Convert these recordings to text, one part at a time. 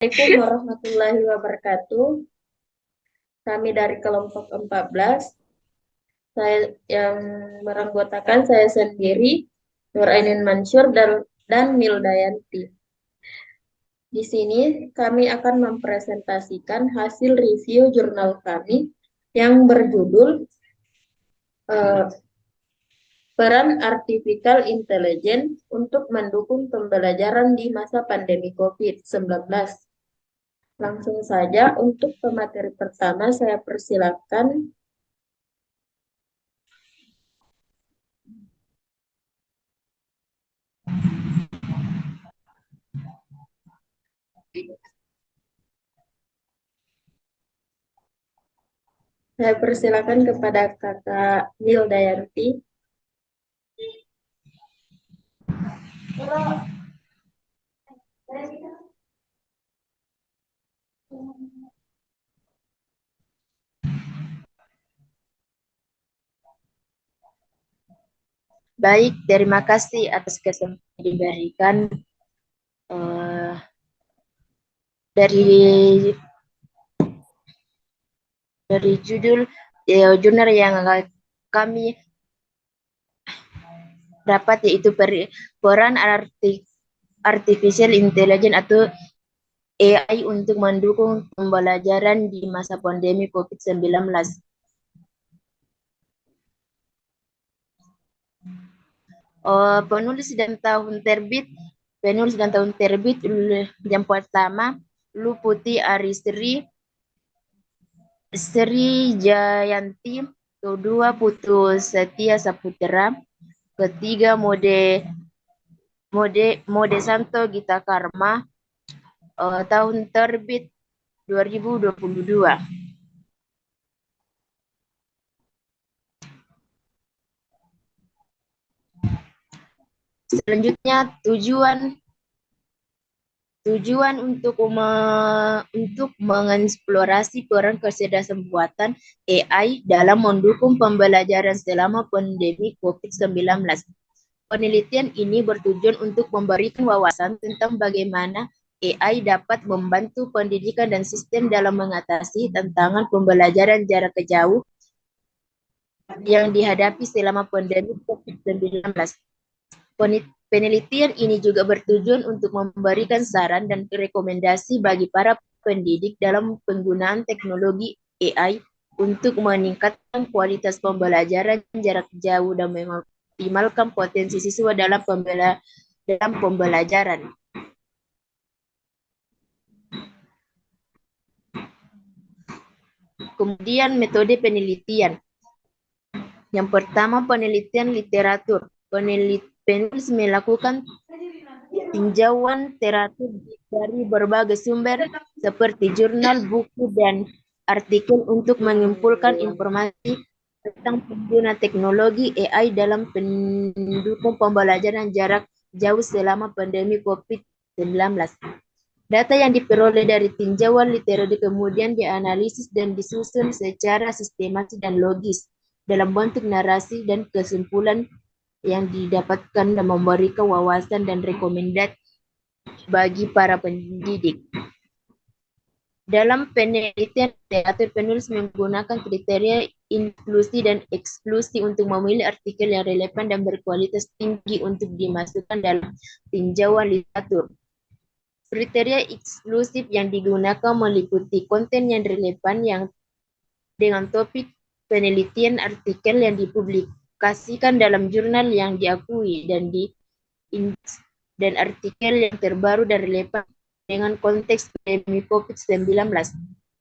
Assalamualaikum warahmatullahi wabarakatuh. Kami dari kelompok 14. Saya yang meranggotakan saya sendiri, Nur Ainin Mansur dan Mildayanti. Di sini kami akan mempresentasikan hasil review jurnal kami yang berjudul eh, Peran Artificial Intelligence untuk mendukung pembelajaran di masa pandemi COVID-19. Langsung saja untuk pemateri pertama saya persilakan. Saya persilakan kepada Kakak Mildayanti. Baik, terima kasih atas kesempatan yang diberikan eh, dari judul jurnal yang kami dapat, yaitu peran artificial intelligence atau AI untuk mendukung pembelajaran di masa pandemi COVID-19. Penulis dan tahun terbit yang pertama Luputi Arisri Sri Jayanti, kedua Putu Setia Saputra, ketiga Mode Santo Gita Karma, tahun terbit 2022. Selanjutnya tujuan untuk mengeksplorasi peran kecerdasan buatan AI dalam mendukung pembelajaran selama pandemi COVID-19. Penelitian ini bertujuan untuk memberikan wawasan tentang bagaimana AI dapat membantu pendidikan dan sistem dalam mengatasi tantangan pembelajaran jarak jauh yang dihadapi selama pandemi COVID-19. Penelitian ini juga bertujuan untuk memberikan saran dan rekomendasi bagi para pendidik dalam penggunaan teknologi AI untuk meningkatkan kualitas pembelajaran jarak jauh dan mengoptimalkan potensi siswa dalam pembelajaran. Kemudian metode penelitian. Yang pertama, penelitian literatur. Penulis melakukan tinjauan literatur dari berbagai sumber seperti jurnal, buku, dan artikel untuk mengumpulkan informasi tentang pengguna teknologi AI dalam pendukung pembelajaran jarak jauh selama pandemi COVID-19. Data yang diperoleh dari tinjauan literatur kemudian dianalisis dan disusun secara sistematis dan logis dalam bentuk narasi dan kesimpulan yang didapatkan dan memberikan wawasan dan rekomendasi bagi para pendidik. Dalam penelitian literatur, penulis menggunakan kriteria inklusi dan eksklusi untuk memilih artikel yang relevan dan berkualitas tinggi untuk dimasukkan dalam tinjauan literatur. Kriteria eksklusif yang digunakan meliputi konten yang relevan yang dengan topik penelitian, artikel yang dipublikasikan dalam jurnal yang diakui, dan artikel yang terbaru dan relevan dengan konteks pandemi COVID-19.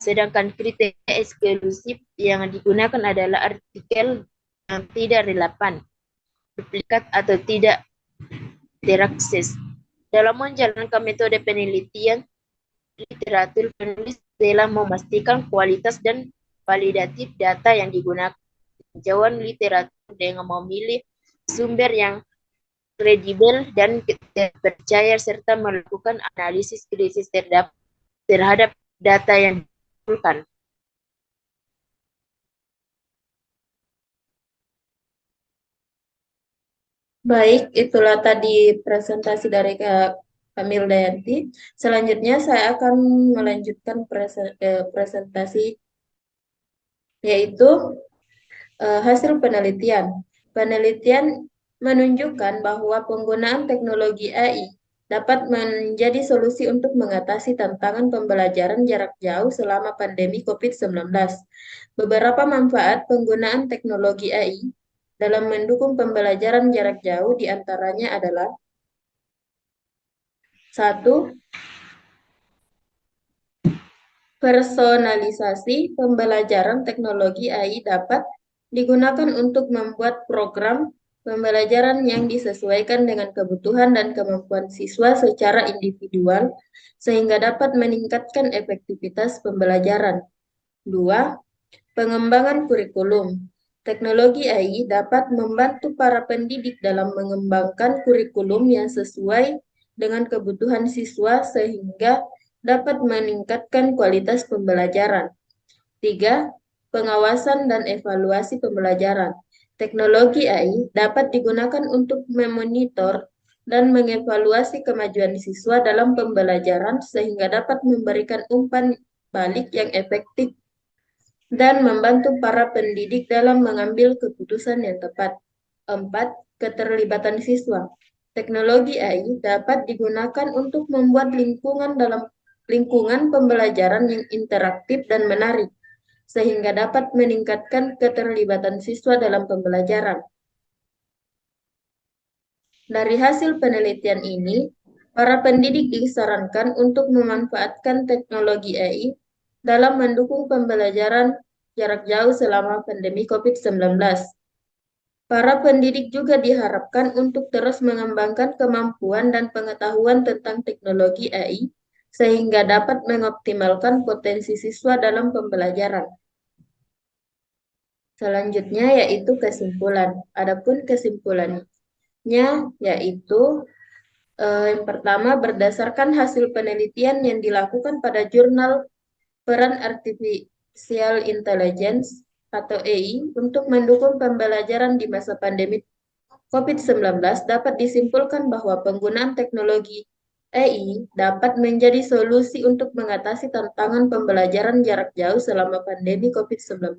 Sedangkan kriteria eksklusif yang digunakan adalah artikel yang tidak relevan, duplikat, atau tidak terakses. Dalam menjalankan metode penelitian literatur, penulis telah memastikan kualitas dan validatif data yang digunakan. Tinjauan literatur dengan memilih sumber yang kredibel dan terpercaya serta melakukan analisis kritis terhadap data yang dikumpulkan. Baik, itulah tadi presentasi dari Kamil Dayanti. Selanjutnya saya akan melanjutkan presentasi, yaitu hasil penelitian. Penelitian menunjukkan bahwa penggunaan teknologi AI dapat menjadi solusi untuk mengatasi tantangan pembelajaran jarak jauh selama pandemi COVID-19. Beberapa manfaat penggunaan teknologi AI dalam mendukung pembelajaran jarak jauh diantaranya adalah: satu, personalisasi pembelajaran. Teknologi AI dapat digunakan untuk membuat program pembelajaran yang disesuaikan dengan kebutuhan dan kemampuan siswa secara individual, sehingga dapat meningkatkan efektivitas pembelajaran. Dua, pengembangan kurikulum. Teknologi AI dapat membantu para pendidik dalam mengembangkan kurikulum yang sesuai dengan kebutuhan siswa sehingga dapat meningkatkan kualitas pembelajaran. Tiga, pengawasan dan evaluasi pembelajaran. Teknologi AI dapat digunakan untuk memonitor dan mengevaluasi kemajuan siswa dalam pembelajaran sehingga dapat memberikan umpan balik yang efektif dan membantu para pendidik dalam mengambil keputusan yang tepat. Empat, keterlibatan siswa. Teknologi AI dapat digunakan untuk membuat lingkungan pembelajaran yang interaktif dan menarik, sehingga dapat meningkatkan keterlibatan siswa dalam pembelajaran. Dari hasil penelitian ini, para pendidik disarankan untuk memanfaatkan teknologi AI dalam mendukung pembelajaran jarak jauh selama pandemi COVID-19. Para pendidik juga diharapkan untuk terus mengembangkan kemampuan dan pengetahuan tentang teknologi AI sehingga dapat mengoptimalkan potensi siswa dalam pembelajaran. Selanjutnya yaitu kesimpulan. Adapun kesimpulannya yaitu yang pertama, berdasarkan hasil penelitian yang dilakukan pada jurnal Peran Artificial Intelligence atau AI untuk mendukung pembelajaran di masa pandemi COVID-19, dapat disimpulkan bahwa penggunaan teknologi AI dapat menjadi solusi untuk mengatasi tantangan pembelajaran jarak jauh selama pandemi COVID-19.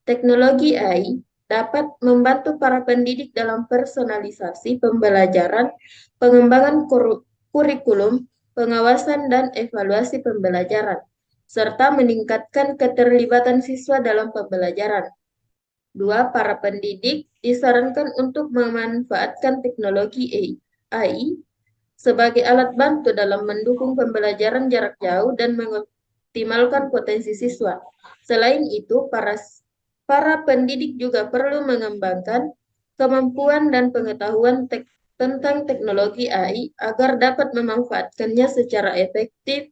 Teknologi AI dapat membantu para pendidik dalam personalisasi pembelajaran, pengembangan kurikulum, pengawasan dan evaluasi pembelajaran, serta meningkatkan keterlibatan siswa dalam pembelajaran. Dua, para pendidik disarankan untuk memanfaatkan teknologi AI sebagai alat bantu dalam mendukung pembelajaran jarak jauh dan mengoptimalkan potensi siswa. Selain itu, para pendidik juga perlu mengembangkan kemampuan dan pengetahuan tentang teknologi AI agar dapat memanfaatkannya secara efektif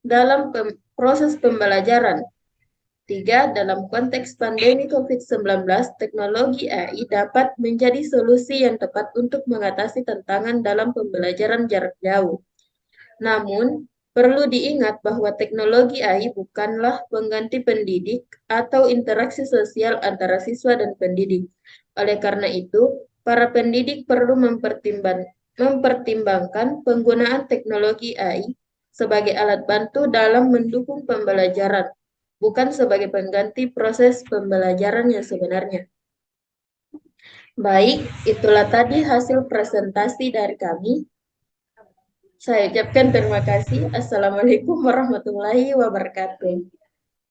dalam proses pembelajaran. Tiga, dalam konteks pandemi COVID-19, teknologi AI dapat menjadi solusi yang tepat untuk mengatasi tantangan dalam pembelajaran jarak jauh. Namun, perlu diingat bahwa teknologi AI bukanlah pengganti pendidik atau interaksi sosial antara siswa dan pendidik. Oleh karena itu, para pendidik perlu mempertimbangkan penggunaan teknologi AI sebagai alat bantu dalam mendukung pembelajaran, bukan sebagai pengganti proses pembelajaran yang sebenarnya. Baik, itulah tadi hasil presentasi dari kami. Saya ucapkan terima kasih. Assalamualaikum warahmatullahi wabarakatuh.